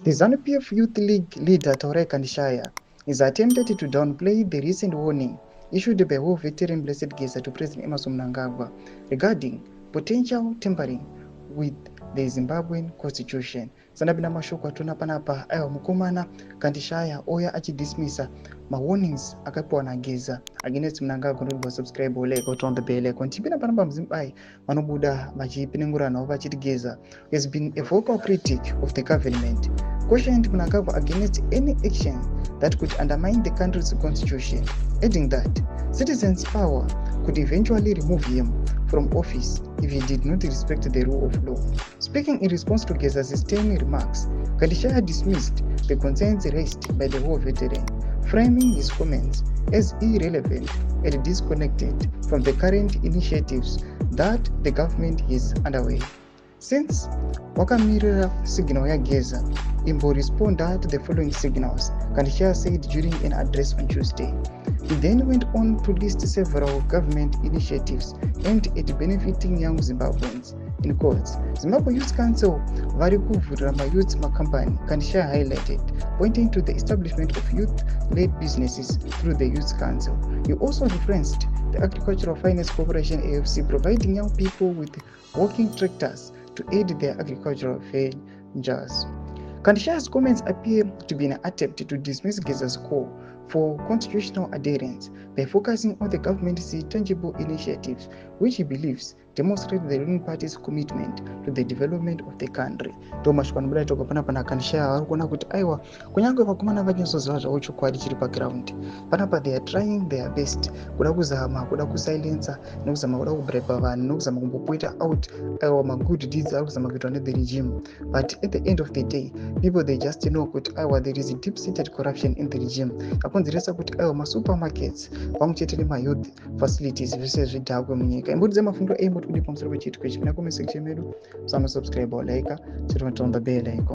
The ZANU-PF Youth League leader Taure Kandishaya is attempted to downplay the recent warning issued by War veteran Blessed Geza to President Emerson Mnangagwa regarding potential tampering with the Zimbabwean constitution. Sanabina mashoko atuna panapa ayo mukomana Kandishaya oya achidismisa ma warnings akapiwa na Geza against Mnangagwa ndolibo subscribe ole on the bell icon tipina panapa mzimbai manobuda machipinengurana vachiti Geza has been a vocal critic of the government, cautioned Mnangagwa against any action that could undermine the country's constitution, adding that citizens' power could eventually remove him from office if he did not respect the rule of law. Speaking in response to Geza's stern remarks, Kandishaya dismissed the concerns raised by the war veteran, framing his comments as irrelevant and disconnected from the current initiatives that the government is underway. Since wakamirira signal ya Geza imboresponda to the following signals, Kandishaya said during an address on Tuesday. He then went on to list several government initiatives aimed at benefiting young Zimbabweans. In quotes, Zimbabwe Youth Council vari kuvhurira mayouth makampani, Kandishaya highlighted, pointing to the establishment of youth-led businesses through the Youth Council. He also referenced the Agricultural Finance Corporation AFC providing young people with working tractors to aid their agricultural ventures. Kandishaya's comments appear to be an attempt to dismiss Geza's call for constitutional adherence by focusing on the government's tangible initiatives, which he believes demonstrate the ruling party's commitment to the development of the country. Thomas Kwanbula toka pana Kandishaya arikuona kuti aiwa kunyangwe vakomana vachinyasoziva zvavo chokwadi chiri paground panapa they are trying their best kuda kuzama kuda kusilensa nekuzama kuda kubreba vanhu nekuzama kumbopoita out aiwa magood deeds ari kuzama kuitwa nethe regime, but at the end of the day people they just know kuti aiwa there is a deep-seated corruption in the regime yakonzeresa kuti aiwa masupermarkets pamwe chete nemayouth facilities zvese zvidhakwe munyika. Imbudze mafundo emo udi pamusoro pechitiko ichi kana comment section medu, subscribe or like, turn on the bell icon.